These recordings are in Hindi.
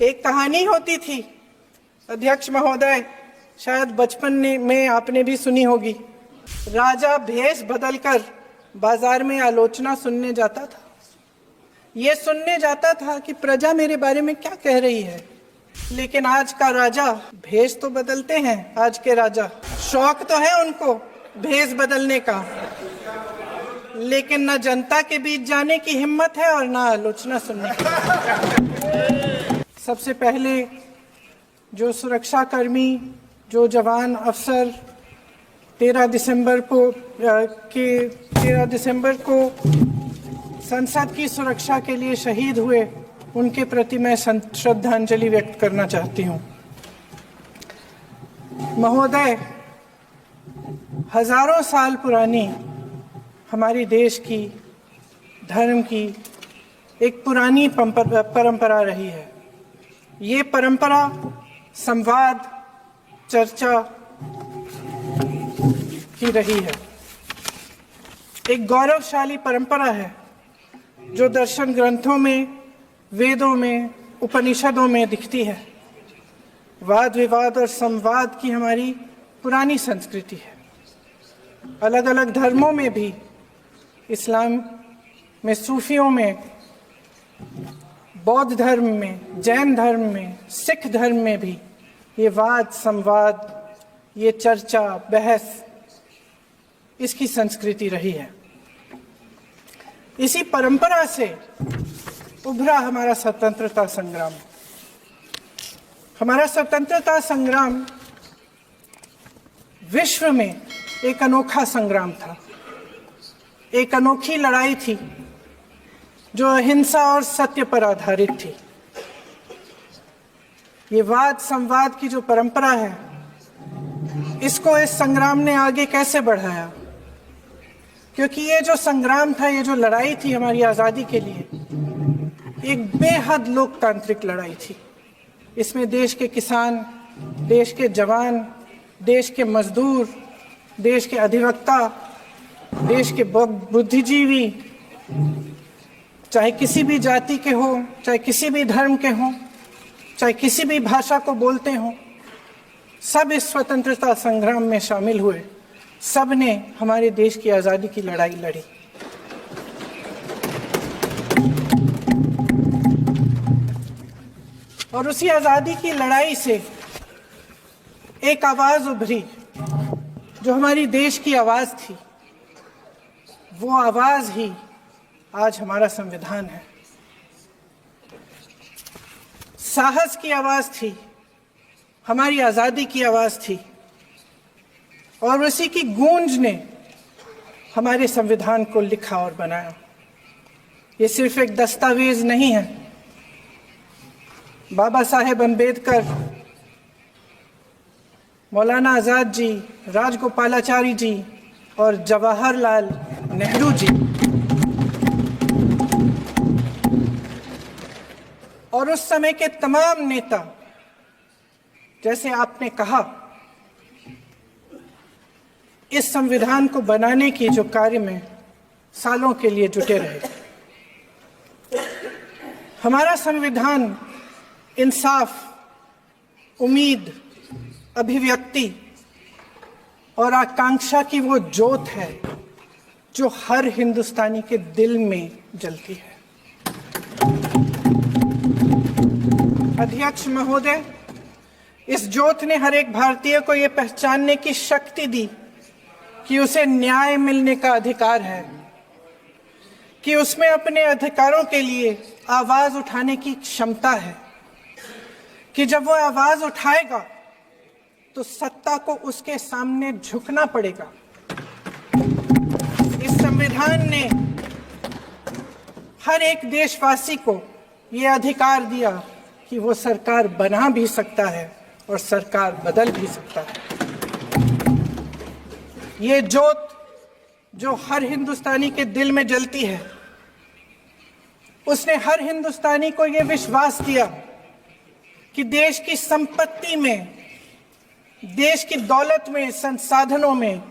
एक कहानी होती थी अध्यक्ष महोदय, शायद बचपन में आपने भी सुनी होगी। राजा भेष बदलकर बाजार में आलोचना सुनने जाता था। ये सुनने जाता था कि प्रजा मेरे बारे में क्या कह रही है। लेकिन आज का राजा, भेष तो बदलते हैं आज के राजा, शौक तो है उनको भेष बदलने का, लेकिन न जनता के बीच जाने की हिम्मत है और न आलोचना सुनने की। सबसे पहले जो सुरक्षा कर्मी, जो जवान अफसर 13 दिसंबर को संसद की सुरक्षा के लिए शहीद हुए, उनके प्रति मैं श्रद्धांजलि व्यक्त करना चाहती हूँ। महोदय, हजारों साल पुरानी हमारी देश की, धर्म की एक पुरानी परंपरा रही है। ये परंपरा संवाद, चर्चा की रही है। एक गौरवशाली परंपरा है जो दर्शन ग्रंथों में, वेदों में, उपनिषदों में दिखती है। वाद विवाद और संवाद की हमारी पुरानी संस्कृति है। अलग अलग धर्मों में भी, इस्लाम में, सूफियों में, बौद्ध धर्म में, जैन धर्म में, सिख धर्म में भी ये वाद संवाद, ये चर्चा बहस, इसकी संस्कृति रही है। इसी परंपरा से उभरा हमारा स्वतंत्रता संग्राम। हमारा स्वतंत्रता संग्राम विश्व में एक अनोखा संग्राम था, एक अनोखी लड़ाई थी जो अहिंसा और सत्य पर आधारित थी। ये वाद संवाद की जो परंपरा है, इसको इस संग्राम ने आगे कैसे बढ़ाया? क्योंकि ये जो संग्राम था, ये जो लड़ाई थी हमारी आज़ादी के लिए, एक बेहद लोकतांत्रिक लड़ाई थी। इसमें देश के किसान, देश के जवान, देश के मजदूर, देश के अधिवक्ता, देश के बुद्धिजीवी, चाहे किसी भी जाति के हो, चाहे किसी भी धर्म के हों, चाहे किसी भी भाषा को बोलते हों, सब इस स्वतंत्रता संग्राम में शामिल हुए। सब ने हमारे देश की आज़ादी की लड़ाई लड़ी। और उसी आज़ादी की लड़ाई से एक आवाज़ उभरी जो हमारी देश की आवाज़ थी। वो आवाज़ ही आज हमारा संविधान है। साहस की आवाज़ थी, हमारी आज़ादी की आवाज़ थी, और उसी की गूंज ने हमारे संविधान को लिखा और बनाया। ये सिर्फ एक दस्तावेज नहीं है। बाबा साहेब अम्बेडकर, मौलाना आज़ाद जी, राजगोपालाचारी जी और जवाहरलाल नेहरू जी और उस समय के तमाम नेता, जैसे आपने कहा, इस संविधान को बनाने की जो कार्य में सालों के लिए जुटे रहे। हमारा संविधान इंसाफ, उम्मीद, अभिव्यक्ति और आकांक्षा की वो ज्योत है जो हर हिंदुस्तानी के दिल में जलती है। अध्यक्ष महोदय, इस ज्योत ने हर एक भारतीय को ये पहचानने की शक्ति दी कि उसे न्याय मिलने का अधिकार है, कि उसमें अपने अधिकारों के लिए आवाज उठाने की क्षमता है, कि जब वो आवाज उठाएगा तो सत्ता को उसके सामने झुकना पड़ेगा। इस संविधान ने हर एक देशवासी को ये अधिकार दिया कि वो सरकार बना भी सकता है और सरकार बदल भी सकता है। ये ज्योत जो हर हिंदुस्तानी के दिल में जलती है, उसने हर हिंदुस्तानी को ये विश्वास दिया कि देश की संपत्ति में, देश की दौलत में, संसाधनों में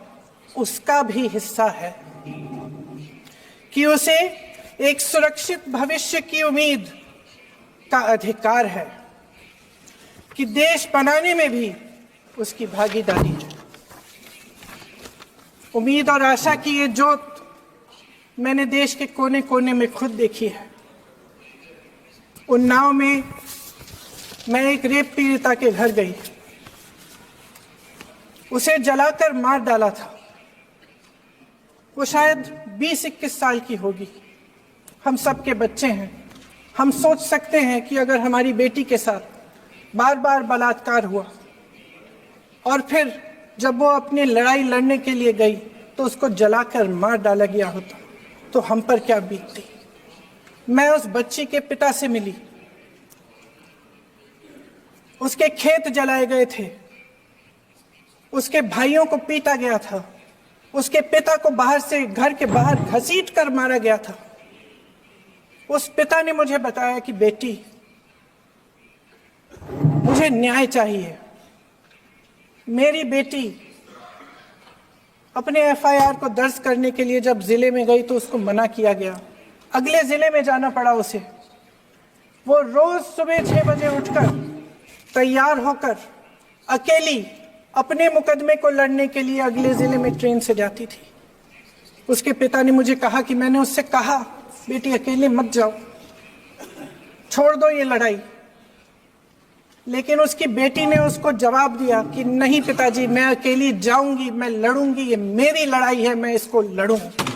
उसका भी हिस्सा है, कि उसे एक सुरक्षित भविष्य की उम्मीद का अधिकार है। कि देश बनाने में भी उसकी भागीदारी है। उम्मीद और आशा की ये जोत मैंने देश के कोने कोने में खुद देखी है। उन्नाव में मैं एक रेप पीड़िता के घर गई, उसे जलाकर मार डाला था। वो शायद 20-21 साल की होगी। हम सबके बच्चे हैं। हम सोच सकते हैं कि अगर हमारी बेटी के साथ बार बार बलात्कार हुआ और फिर जब वो अपनी लड़ाई लड़ने के लिए गई तो उसको जलाकर मार डाला गया होता तो हम पर क्या बीतती। मैं उस बच्ची के पिता से मिली। उसके खेत जलाए गए थे, उसके भाइयों को पीटा गया था, उसके पिता को बाहर से घर के बाहर घसीट कर मारा गया था। उस पिता ने मुझे बताया कि बेटी, मुझे न्याय चाहिए। मेरी बेटी अपने एफआईआर को दर्ज करने के लिए जब जिले में गई तो उसको मना किया गया। अगले जिले में जाना पड़ा उसे। वो रोज सुबह 6 बजे उठकर तैयार होकर अकेली अपने मुकदमे को लड़ने के लिए अगले जिले में ट्रेन से जाती थी। उसके पिता ने मुझे कहा कि मैंने उससे कहा, बेटी अकेले मत जाओ, छोड़ दो ये लड़ाई। लेकिन उसकी बेटी ने उसको जवाब दिया कि नहीं पिताजी, मैं अकेली जाऊंगी, मैं लड़ूंगी, ये मेरी लड़ाई है, मैं इसको लड़ूंगी।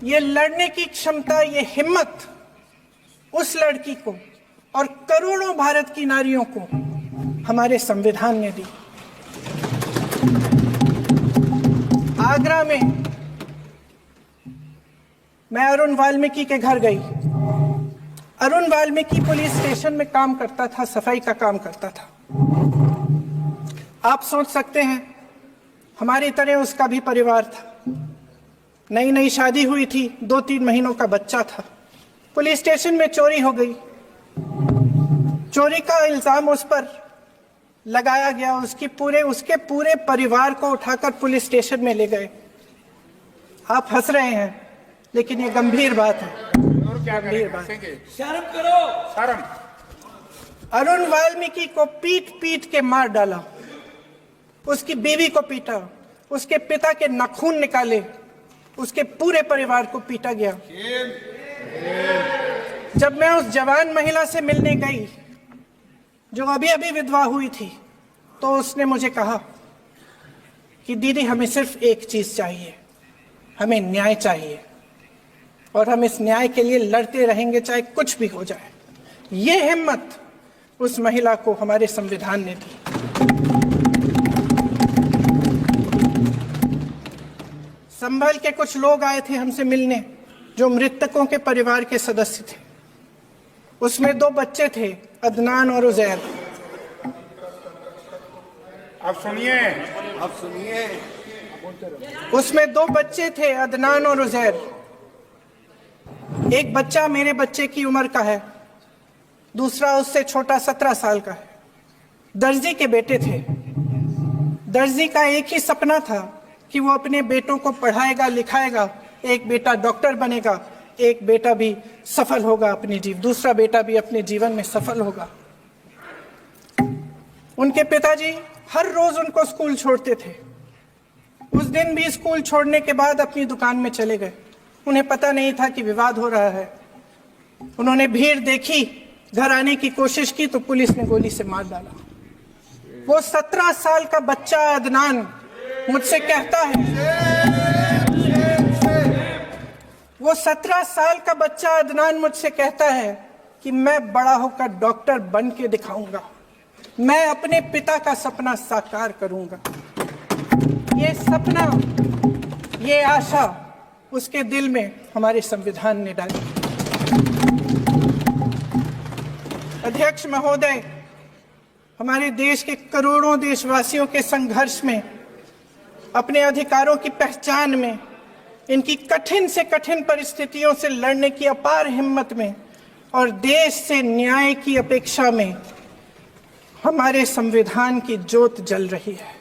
ये लड़ने की क्षमता, ये हिम्मत उस लड़की को और करोड़ों भारत की नारियों को हमारे संविधान ने दी। आगरा में मैं अरुण वाल्मीकि के घर गई। अरुण वाल्मीकि पुलिस स्टेशन में काम करता था, सफाई का काम करता था। आप सोच सकते हैं हमारी तरह उसका भी परिवार था। नई नई शादी हुई थी, 2-3 महीनों का बच्चा था। पुलिस स्टेशन में चोरी हो गई। चोरी का इल्जाम उस पर लगाया गया। उसके पूरे परिवार को उठाकर पुलिस स्टेशन में ले गए। आप हंस रहे हैं, लेकिन ये गंभीर बात है। गंभीर बात। शर्म करो, शर्म। अरुण वाल्मीकि को पीट पीट के मार डाला, उसकी बीवी को पीटा, उसके पिता के नाखून निकाले, उसके पूरे परिवार को पीटा गया। जब मैं उस जवान महिला से मिलने गई जो अभी अभी विधवा हुई थी, तो उसने मुझे कहा कि दीदी, हमें सिर्फ एक चीज चाहिए, हमें न्याय चाहिए और हम इस न्याय के लिए लड़ते रहेंगे, चाहे कुछ भी हो जाए। ये हिम्मत उस महिला को हमारे संविधान ने दी। संभल के कुछ लोग आए थे हमसे मिलने, जो मृतकों के परिवार के सदस्य थे। उसमें 2 बच्चे थे, अदनान और उजैर। अब सुनिए। उसमें 2 बच्चे थे, अदनान और उजैर। एक बच्चा मेरे बच्चे की उम्र का है, दूसरा उससे छोटा 17 साल का है। दर्जी के बेटे थे। दर्जी का एक ही सपना था कि वो अपने बेटों को पढ़ाएगा, लिखाएगा। एक बेटा डॉक्टर बनेगा, एक बेटा भी सफल होगा दूसरा बेटा भी अपने जीवन में सफल होगा। उनके पिताजी हर रोज उनको स्कूल छोड़ते थे। उस दिन भी स्कूल छोड़ने के बाद अपनी दुकान में चले गए। उन्हें पता नहीं था कि विवाद हो रहा है। उन्होंने भीड़ देखी, घर आने की कोशिश की तो पुलिस ने गोली से मार डाला। वो 17 साल का बच्चा अदनान मुझसे कहता है, वो 17 साल का बच्चा अदनान मुझसे कहता है कि मैं बड़ा होकर डॉक्टर बन के दिखाऊंगा, मैं अपने पिता का सपना साकार करूंगा। ये सपना, ये आशा उसके दिल में हमारे संविधान ने डाली। अध्यक्ष महोदय, हमारे देश के करोड़ों देशवासियों के संघर्ष में, अपने अधिकारों की पहचान में, इनकी कठिन से कठिन परिस्थितियों से लड़ने की अपार हिम्मत में और देश से न्याय की अपेक्षा में हमारे संविधान की ज्योत जल रही है।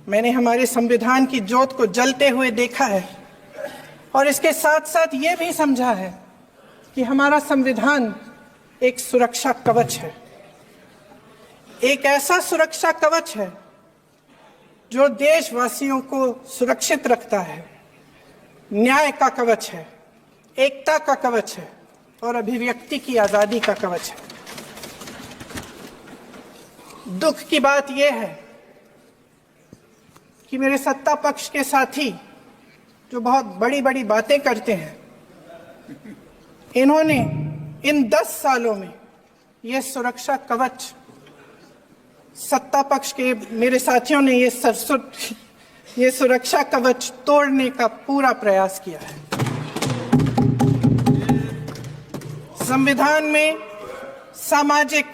मैंने हमारे संविधान की ज्योत को जलते हुए देखा है और इसके साथ साथ ये भी समझा है कि हमारा संविधान एक सुरक्षा कवच है, एक ऐसा सुरक्षा कवच है जो देशवासियों को सुरक्षित रखता है, न्याय का कवच है, एकता का कवच है और अभिव्यक्ति की आजादी का कवच है। दुख की बात यह है कि मेरे सत्ता पक्ष के साथी जो बहुत बड़ी बड़ी बातें करते हैं, इन्होंने इन 10 सालों में यह सुरक्षा कवच, सत्ता पक्ष के मेरे साथियों ने ये सुरक्षा कवच तोड़ने का पूरा प्रयास किया है। संविधान में सामाजिक,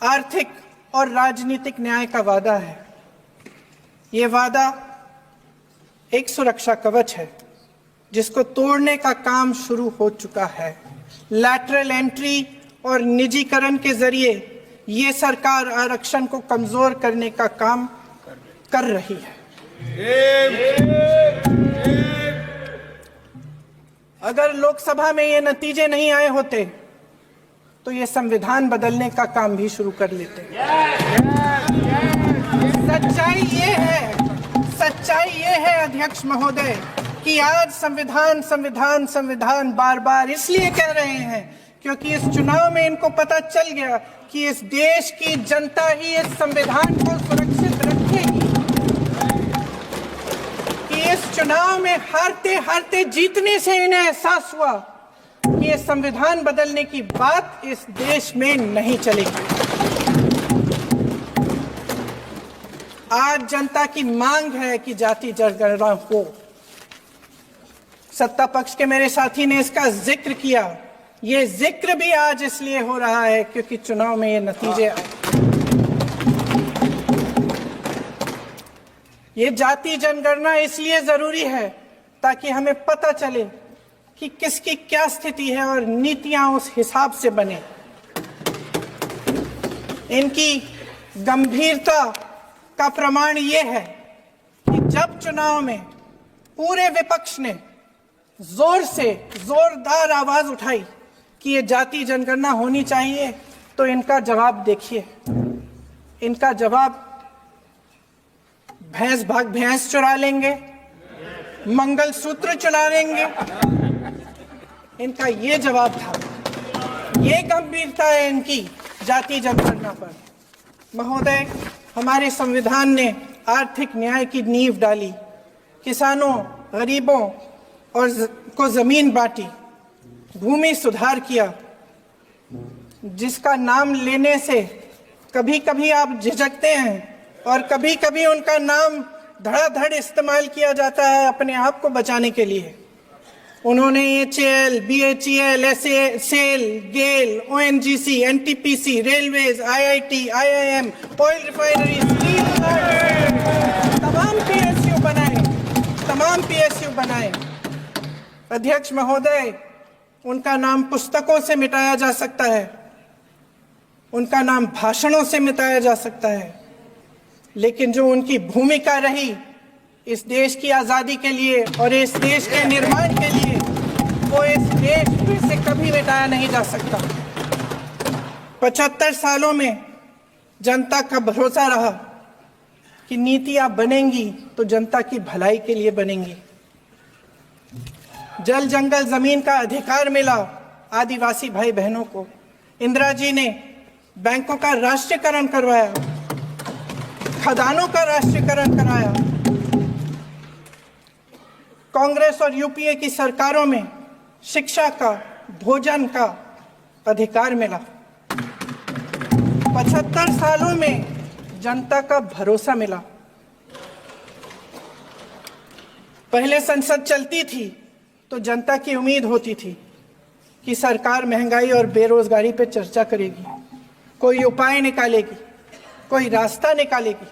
आर्थिक और राजनीतिक न्याय का वादा है। ये वादा एक सुरक्षा कवच है जिसको तोड़ने का काम शुरू हो चुका है। लैटरल एंट्री और निजीकरण के जरिए ये सरकार आरक्षण को कमजोर करने का काम कर रही है। अगर लोकसभा में ये नतीजे नहीं आए होते तो ये संविधान बदलने का काम भी शुरू कर लेते। सच्चाई ये है अध्यक्ष महोदय कि आज संविधान बार बार इसलिए कह रहे हैं क्योंकि इस चुनाव में इनको पता चल गया कि इस देश की जनता ही इस संविधान को सुरक्षित रखेगी, कि इस चुनाव में हारते जीतने से इन्हें एहसास हुआ कि ये संविधान बदलने की बात इस देश में नहीं चलेगी। आज जनता की मांग है कि जाति जनगणना हो। सत्ता पक्ष के मेरे साथी ने इसका जिक्र किया। ये जिक्र भी आज इसलिए हो रहा है क्योंकि चुनाव में ये नतीजे आए। ये जाति जनगणना इसलिए जरूरी है ताकि हमें पता चले कि किसकी क्या स्थिति है और नीतियां उस हिसाब से बने। इनकी गंभीरता का प्रमाण ये है कि जब चुनाव में पूरे विपक्ष ने जोरदार आवाज उठाई कि ये जाति जनगणना होनी चाहिए, तो इनका जवाब देखिए। इनका जवाब भैंस भाग भैंस चुरा लेंगे, मंगलसूत्र चुरा लेंगे, इनका ये जवाब था। ये गंभीरता है इनकी जाति जनगणना पर। महोदय, हमारे संविधान ने आर्थिक न्याय की नींव डाली, किसानों, गरीबों और को जमीन बांटी, भूमि सुधार किया, जिसका नाम लेने से कभी कभी आप झिझकते हैं और कभी कभी उनका नाम धड़ाधड़ इस्तेमाल किया जाता है अपने आप को बचाने के लिए। उन्होंने HAL, BHEL, SAIL, गेल, ONGC, NTPC, railways, IIT, IIM, oil refinery, steel plant, तमाम PSU बनाए। अध्यक्ष महोदय, उनका नाम पुस्तकों से मिटाया जा सकता है, उनका नाम भाषणों से मिटाया जा सकता है, लेकिन जो उनकी भूमिका रही इस देश की आजादी के लिए और इस देश के निर्माण के लिए, वो इस देश से कभी मिटाया नहीं जा सकता। 75 सालों में जनता का भरोसा रहा कि नीतियां बनेंगी तो जनता की भलाई के लिए बनेंगी। जल जंगल जमीन का अधिकार मिला आदिवासी भाई बहनों को। इंदिरा जी ने बैंकों का राष्ट्रीयकरण करवाया, खदानों का राष्ट्रीयकरण कराया। कांग्रेस और यूपीए की सरकारों में शिक्षा का, भोजन का अधिकार मिला। 75 सालों में जनता का भरोसा मिला। पहले संसद चलती थी तो जनता की उम्मीद होती थी कि सरकार महंगाई और बेरोजगारी पर चर्चा करेगी, कोई उपाय निकालेगी, कोई रास्ता निकालेगी।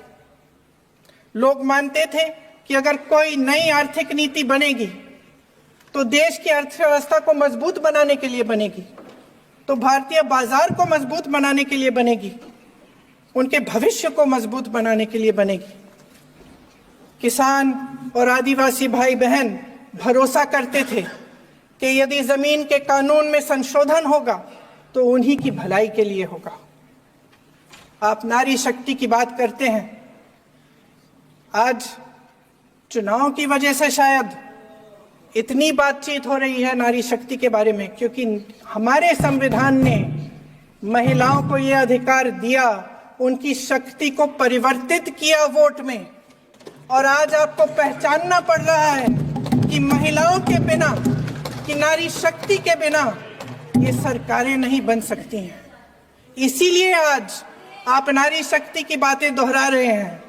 लोग मानते थे कि अगर कोई नई आर्थिक नीति बनेगी तो देश की अर्थव्यवस्था को मजबूत बनाने के लिए बनेगी, तो भारतीय बाजार को मजबूत बनाने के लिए बनेगी, उनके भविष्य को मजबूत बनाने के लिए बनेगी। किसान और आदिवासी भाई बहन भरोसा करते थे कि यदि जमीन के कानून में संशोधन होगा तो उन्हीं की भलाई के लिए होगा। आप नारी शक्ति की बात करते हैं। आज चुनाव की वजह से शायद इतनी बातचीत हो रही है नारी शक्ति के बारे में, क्योंकि हमारे संविधान ने महिलाओं को यह अधिकार दिया, उनकी शक्ति को परिवर्तित किया वोट में। और आज आपको पहचानना पड़ रहा है कि महिलाओं के बिना, कि नारी शक्ति के बिना ये सरकारें नहीं बन सकती हैं। इसीलिए आज आप नारी शक्ति की बातें दोहरा रहे हैं।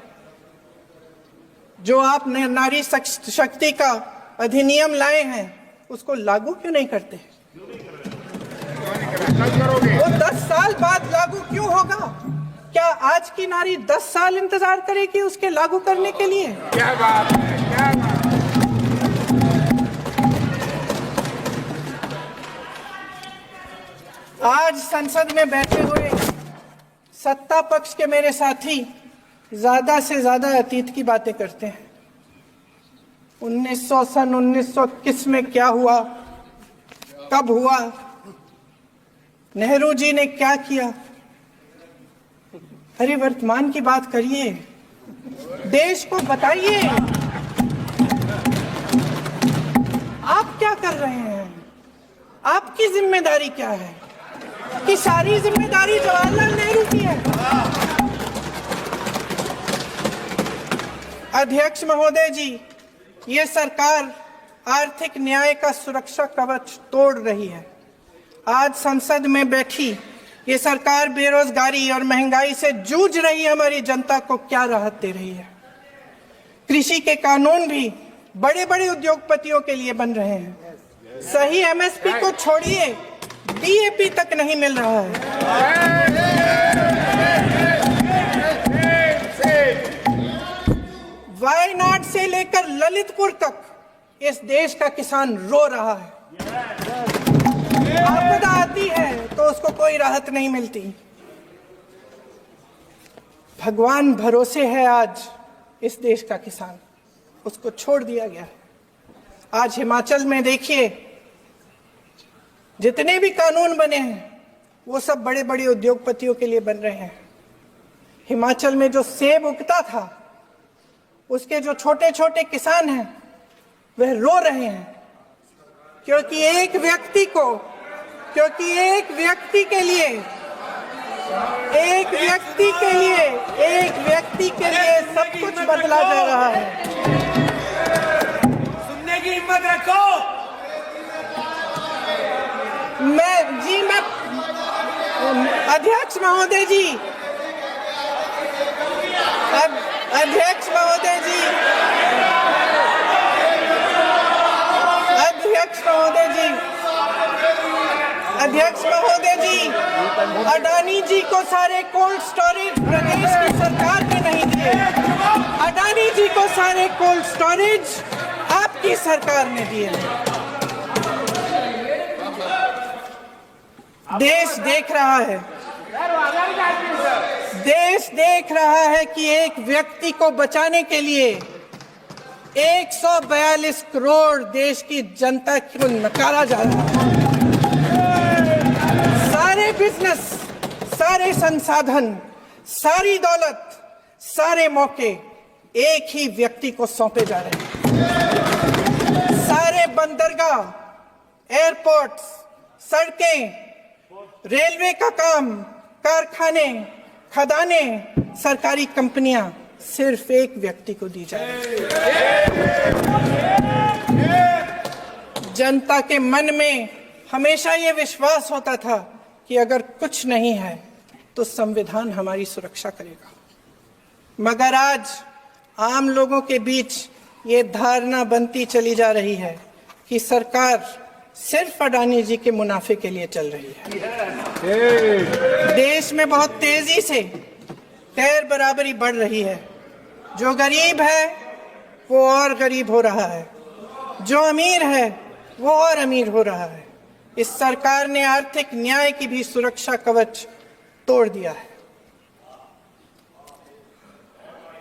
जो आप नारी शक्ति का अधिनियम लाए हैं उसको लागू क्यों नहीं करते? वो 10 साल बाद लागू क्यों होगा? क्या आज की नारी 10 साल इंतजार करेगी उसके लागू करने के लिए? क्या बात है, क्या बात है। आज संसद में बैठे हुए सत्ता पक्ष के मेरे साथी ज्यादा से ज्यादा अतीत की बातें करते हैं। 1921 में क्या हुआ, कब हुआ, नेहरू जी ने क्या किया। अरे वर्तमान की बात करिए, देश को बताइए आप क्या कर रहे हैं, आपकी जिम्मेदारी क्या है? कि सारी जिम्मेदारी जवाहरलाल नेहरू की है? अध्यक्ष महोदय जी, ये सरकार आर्थिक न्याय का सुरक्षा कवच तोड़ रही है। आज संसद में बैठी ये सरकार बेरोजगारी और महंगाई से जूझ रही हमारी जनता को क्या राहत दे रही है? कृषि के कानून भी बड़े बड़े उद्योगपतियों के लिए बन रहे हैं। सही एमएसपी को छोड़िए, डीएपी तक नहीं मिल रहा है। वायनाड से लेकर ललितपुर तक इस देश का किसान रो रहा है। आपदा आती है तो उसको कोई राहत नहीं मिलती। भगवान भरोसे है आज इस देश का किसान, उसको छोड़ दिया गया है। आज हिमाचल में देखिए, जितने भी कानून बने हैं वो सब बड़े बड़े उद्योगपतियों के लिए बन रहे हैं। हिमाचल में जो सेब उगता था, उसके जो छोटे छोटे किसान हैं वह रो रहे हैं, क्योंकि एक व्यक्ति के लिए सब कुछ बदला जा रहा है। सुनने की हिम्मत रखो। मैं अध्यक्ष महोदय जी, अध्यक्ष महोदय जी, अडानी जी को सारे कोल्ड स्टोरेज प्रदेश की सरकार ने नहीं दिए। अडानी जी को सारे कोल्ड स्टोरेज आपकी सरकार ने दिए। देश देख रहा है कि एक व्यक्ति को बचाने के लिए 142 करोड़ देश की जनता को नकारा जा रहा है। सारे बिजनेस, सारे संसाधन, सारी दौलत, सारे मौके एक ही व्यक्ति को सौंपे जा रहे हैं। सारे बंदरगाह, एयरपोर्ट्स, सड़कें, रेलवे का काम, कारखाने, खदाने, सरकारी कंपनियां सिर्फ एक व्यक्ति को दी जा रही है। जनता के मन में हमेशा ये विश्वास होता था कि अगर कुछ नहीं है तो संविधान हमारी सुरक्षा करेगा, मगर आज आम लोगों के बीच ये धारणा बनती चली जा रही है कि सरकार सिर्फ अडानी जी के मुनाफे के लिए चल रही है। देश में बहुत तेजी से गैर बराबरी बढ़ रही है। जो गरीब है वो और गरीब हो रहा है, जो अमीर है वो और अमीर हो रहा है। इस सरकार ने आर्थिक न्याय की भी सुरक्षा कवच तोड़ दिया है।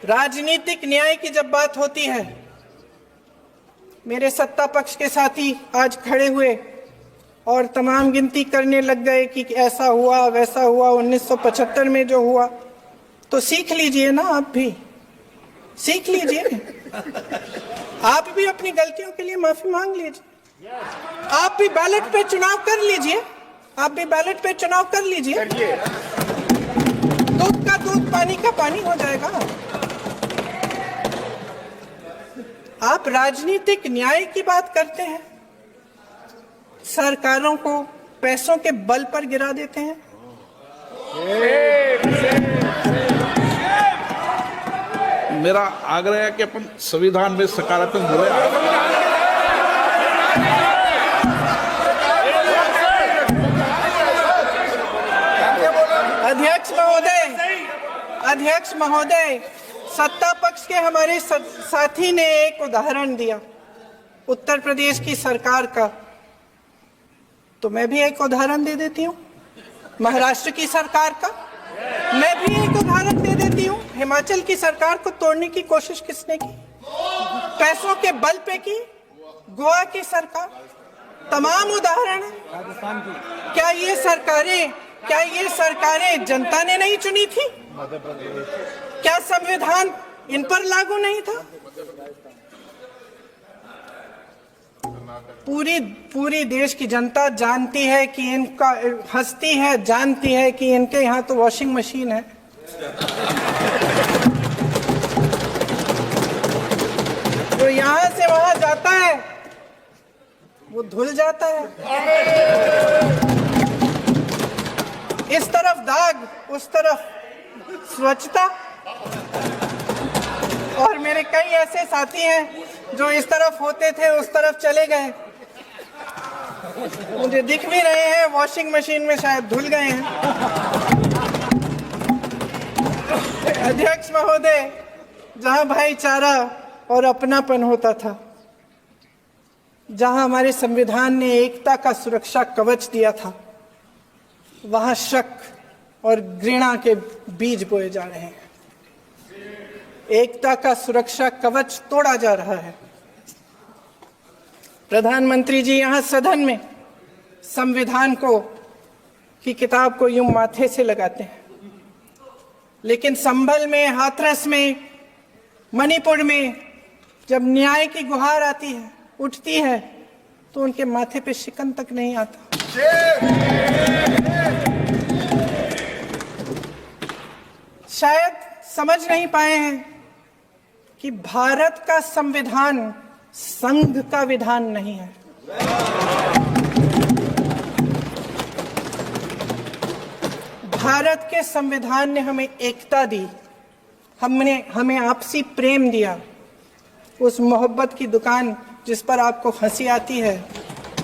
राजनीतिक न्याय की जब बात होती है, मेरे सत्ता पक्ष के साथी आज खड़े हुए और तमाम गिनती करने लग गए कि ऐसा हुआ वैसा हुआ 1975 में जो हुआ। तो सीख लीजिए ना, आप भी सीख लीजिए, आप भी अपनी गलतियों के लिए माफी मांग लीजिए, आप भी बैलेट पे चुनाव कर लीजिए, आप भी बैलेट पे चुनाव कर लीजिए, दूध का दूध पानी का पानी हो जाएगा। आप राजनीतिक न्याय की बात करते हैं, सरकारों को पैसों के बल पर गिरा देते हैं। मेरा आग्रह है कि अपन संविधान में सकारात्मक बोले। अध्यक्ष महोदय, सत्ता पक्ष के हमारे साथी ने एक उदाहरण दिया उत्तर प्रदेश की सरकार का, तो मैं भी एक उदाहरण दे देती हूँ महाराष्ट्र की सरकार का, मैं भी एक उदाहरण दे देती हूँ हिमाचल की सरकार को तोड़ने की कोशिश किसने की, पैसों के बल पे की, गोवा की सरकार, तमाम उदाहरण है। क्या ये सरकारें जनता ने नहीं चुनी थी? क्या संविधान इन पर लागू नहीं था? पूरी देश की जनता जानती है कि इनका हंसती है, जानती है कि इनके यहाँ तो वॉशिंग मशीन है। जो यहाँ से वहां जाता है वो धुल जाता है, इस तरफ दाग उस तरफ स्वच्छता। और मेरे कई ऐसे साथी हैं जो इस तरफ होते थे उस तरफ चले गए, मुझे दिख भी रहे हैं वॉशिंग मशीन में, शायद धुल गए हैं। अध्यक्ष महोदय, जहां भाईचारा और अपनापन होता था, जहां हमारे संविधान ने एकता का सुरक्षा कवच दिया था, वहां शक और घृणा के बीज बोए जा रहे हैं। एकता का सुरक्षा कवच तोड़ा जा रहा है। प्रधानमंत्री जी यहाँ सदन में संविधान की किताब को यूं माथे से लगाते हैं, लेकिन संभल में, हाथरस में, मणिपुर में जब न्याय की गुहार आती है, उठती है, तो उनके माथे पे शिकन तक नहीं आता। शायद समझ नहीं पाए हैं कि भारत का संविधान संघ का विधान नहीं है। भारत के संविधान ने हमें एकता दी, हमें आपसी प्रेम दिया। उस मोहब्बत की दुकान जिस पर आपको हंसी आती है,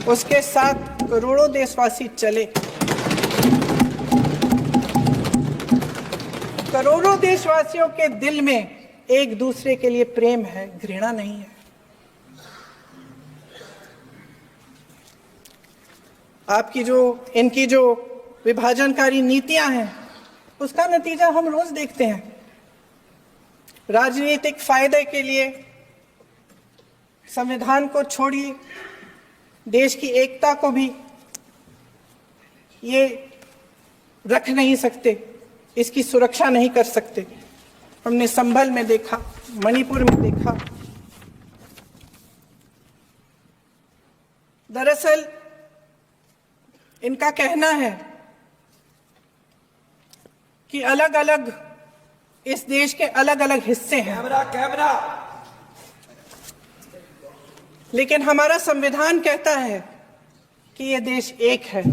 उसके साथ करोड़ों देशवासी चले। करोड़ों देशवासियों के दिल में एक दूसरे के लिए प्रेम है, घृणा नहीं है। इनकी जो विभाजनकारी नीतियां हैं, उसका नतीजा हम रोज देखते हैं। राजनीतिक फायदे के लिए संविधान को छोड़िए, देश की एकता को भी ये रख नहीं सकते, इसकी सुरक्षा नहीं कर सकते। हमने संभल में देखा, मणिपुर में देखा। दरअसल इनका कहना है कि अलग अलग इस देश के अलग अलग हिस्से हैं, लेकिन हमारा संविधान कहता है कि ये देश एक है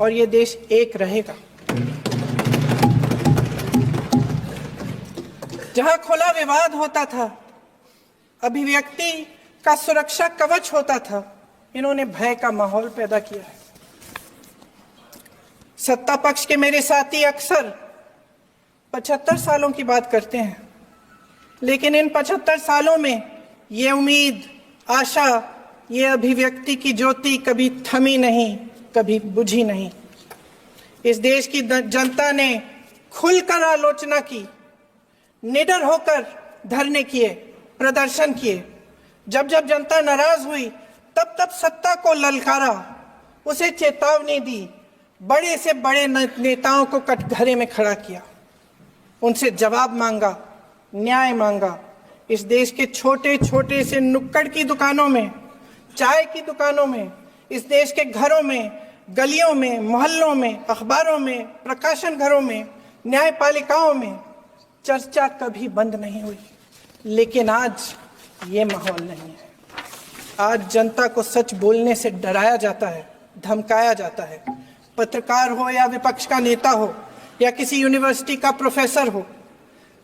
और ये देश एक रहेगा। जहां खुला विवाद होता था, अभिव्यक्ति का सुरक्षा कवच होता था, इन्होंने भय का माहौल पैदा किया है। सत्ता पक्ष के मेरे साथी अक्सर 75 सालों की बात करते हैं, लेकिन इन 75 सालों में ये उम्मीद, आशा, ये अभिव्यक्ति की ज्योति कभी थमी नहीं, कभी बुझी नहीं। इस देश की जनता ने खुलकर आलोचना की, निडर होकर धरने किए, प्रदर्शन किए। जब जब जनता नाराज हुई, तब तब सत्ता को ललकारा, उसे चेतावनी दी, बड़े से बड़े नेताओं को कटघरे में खड़ा किया, उनसे जवाब मांगा, न्याय मांगा। इस देश के छोटे छोटे से नुक्कड़ की दुकानों में, चाय की दुकानों में, इस देश के घरों में, गलियों में, मोहल्लों में, अखबारों में, प्रकाशन घरों में, न्यायपालिकाओं में चर्चा कभी बंद नहीं हुई। लेकिन आज ये माहौल नहीं है। आज जनता को सच बोलने से डराया जाता है, धमकाया जाता है। पत्रकार हो या विपक्ष का नेता हो या किसी यूनिवर्सिटी का प्रोफेसर हो,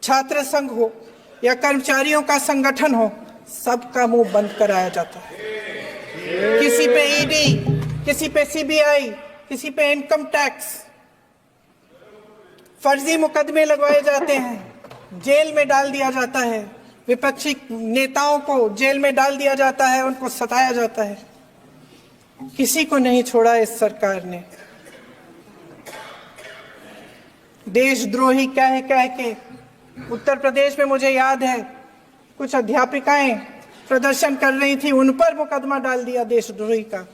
छात्र संघ हो या कर्मचारियों का संगठन हो, सबका मुंह बंद कराया जाता है। किसी पे ईडी, किसी पे सीबीआई, किसी पे इनकम टैक्स, फर्जी मुकदमे लगवाए जाते हैं, जेल में डाल दिया जाता है, विपक्षी नेताओं को जेल में डाल दिया जाता है, उनको सताया जाता है। किसी को नहीं छोड़ा इस सरकार ने। देशद्रोही कह के उत्तर प्रदेश में मुझे याद है कुछ अध्यापिकाएं प्रदर्शन कर रही थी, उन पर मुकदमा डाल दिया देशद्रोही का,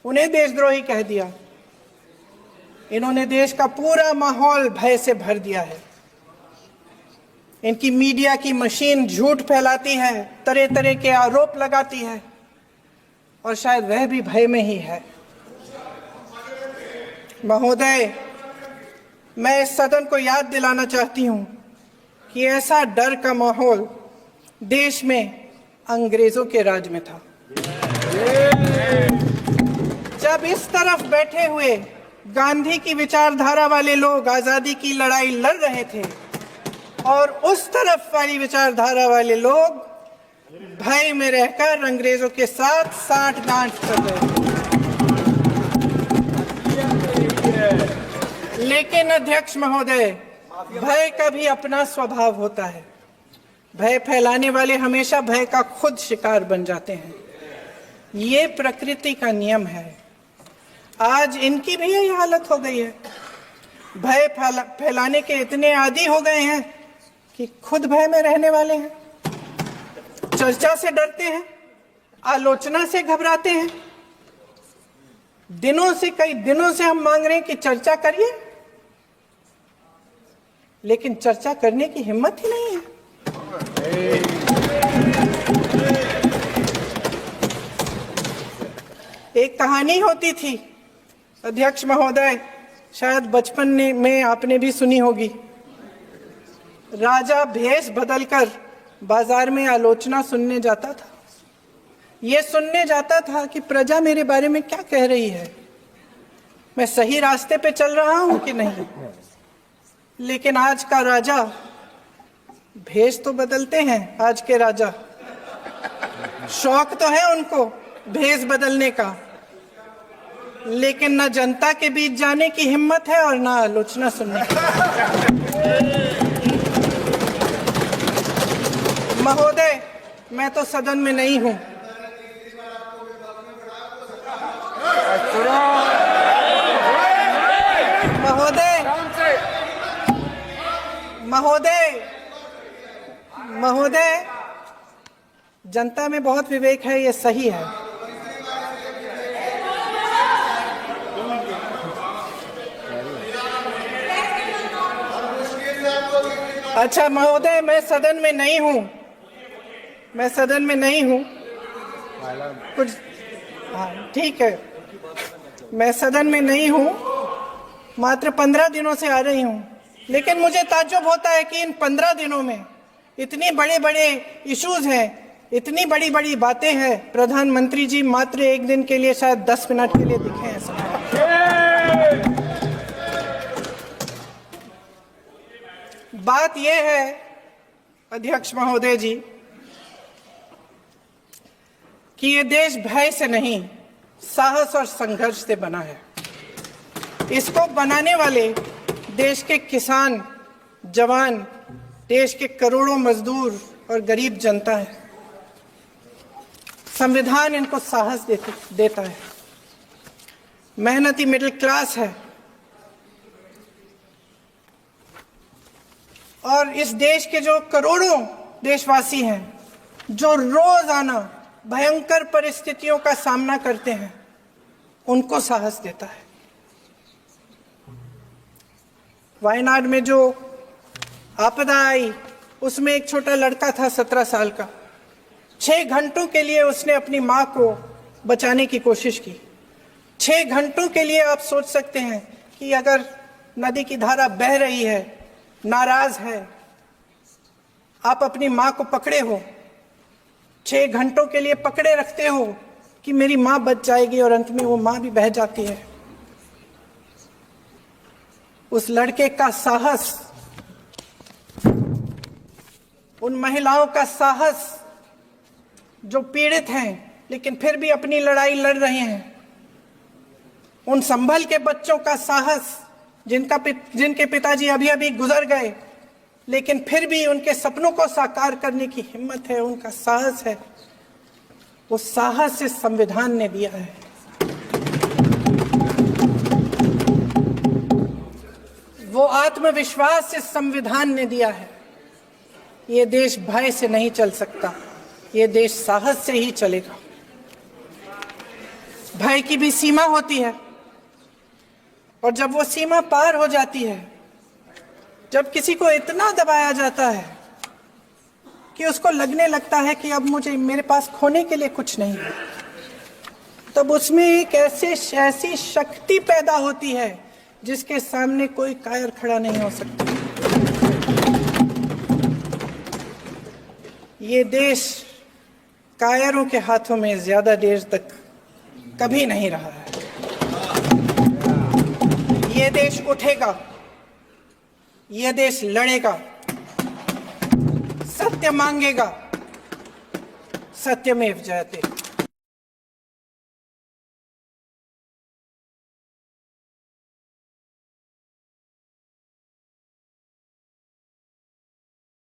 उन्हें देशद्रोही कह दिया। इन्होंने देश का पूरा माहौल भय से भर दिया है। इनकी मीडिया की मशीन झूठ फैलाती है, तरह तरह के आरोप लगाती है, और शायद वह भी भय में ही है। महोदय, मैं इस सदन को याद दिलाना चाहती हूं कि ऐसा डर का माहौल देश में अंग्रेजों के राज में था। जब इस तरफ बैठे हुए गांधी की विचारधारा वाले लोग आजादी की लड़ाई लड़ रहे थे और उस तरफ वाली विचारधारा वाले लोग भय में रहकर अंग्रेजों के साथ साठ-गांठ कर रहे थे। लेकिन अध्यक्ष महोदय, भय का भी अपना स्वभाव होता है। भय फैलाने वाले हमेशा भय का खुद शिकार बन जाते हैं। ये प्रकृति का नियम है। आज इनकी भी यही हालत हो गई है। भय फैलाने के इतने आदी हो गए हैं कि खुद भय में रहने वाले हैं, चर्चा से डरते हैं, आलोचना से घबराते हैं। कई दिनों से हम मांग रहे हैं कि चर्चा करिए, लेकिन चर्चा करने की हिम्मत ही नहीं है। एक कहानी होती थी अध्यक्ष महोदय, शायद बचपन में आपने भी सुनी होगी। राजा भेष बदलकर बाजार में आलोचना सुनने जाता था। ये सुनने जाता था कि प्रजा मेरे बारे में क्या कह रही है, मैं सही रास्ते पे चल रहा हूं कि नहीं। लेकिन आज का राजा, भेष तो बदलते हैं आज के राजा, शौक तो है उनको भेष बदलने का, लेकिन न जनता के बीच जाने की हिम्मत है और न आलोचना सुनने की। महोदय, मैं तो सदन में नहीं हूं। महोदय, जनता में बहुत विवेक है, ये सही है। अच्छा महोदय, मैं सदन में नहीं हूं, कुछ हाँ ठीक है, मैं सदन में नहीं हूं, मात्र 15 दिनों से आ रही हूं। लेकिन मुझे ताज्जुब होता है कि इन 15 दिनों में इतनी बड़े इश्यूज हैं, इतनी बड़ी बातें हैं, प्रधानमंत्री जी मात्र एक दिन के लिए, शायद 10 मिनट के लिए दिखे हैं सब। बात यह है अध्यक्ष महोदय जी कि ये देश भय से नहीं, साहस और संघर्ष से बना है। इसको बनाने वाले देश के किसान, जवान, देश के करोड़ों मजदूर और गरीब जनता है। संविधान इनको साहस देता है। मेहनती मिडिल क्लास है। और इस देश के जो करोड़ों देशवासी हैं, जो रोजाना भयंकर परिस्थितियों का सामना करते हैं, उनको साहस देता है। वायनाड में जो आपदा आई उसमें एक छोटा लड़का था 17 साल का। 6 घंटों के लिए उसने अपनी माँ को बचाने की कोशिश की। 6 घंटों के लिए आप सोच सकते हैं कि अगर नदी की धारा बह रही है, नाराज है, आप अपनी माँ को पकड़े हो, 6 घंटों के लिए पकड़े रखते हो कि मेरी माँ बच जाएगी, और अंत में वो माँ भी बह जाती है। उस लड़के का साहस, उन महिलाओं का साहस जो पीड़ित हैं लेकिन फिर भी अपनी लड़ाई लड़ रहे हैं, उन संभल के बच्चों का साहस जिनके पिताजी अभी अभी गुजर गए लेकिन फिर भी उनके सपनों को साकार करने की हिम्मत है, उनका साहस है, वो साहस इस संविधान ने दिया है। वो आत्मविश्वास इस संविधान ने दिया है। ये देश भय से नहीं चल सकता, ये देश साहस से ही चलेगा। भय की भी सीमा होती है, और जब वो सीमा पार हो जाती है, जब किसी को इतना दबाया जाता है कि उसको लगने लगता है कि अब मेरे पास खोने के लिए कुछ नहीं है, तब उसमें एक ऐसी शक्ति पैदा होती है जिसके सामने कोई कायर खड़ा नहीं हो सकता। ये देश कायरों के हाथों में ज्यादा देर तक कभी नहीं रहा है। ये देश उठेगा, ये देश लड़ेगा, सत्य मांगेगा, सत्यमेव जयते।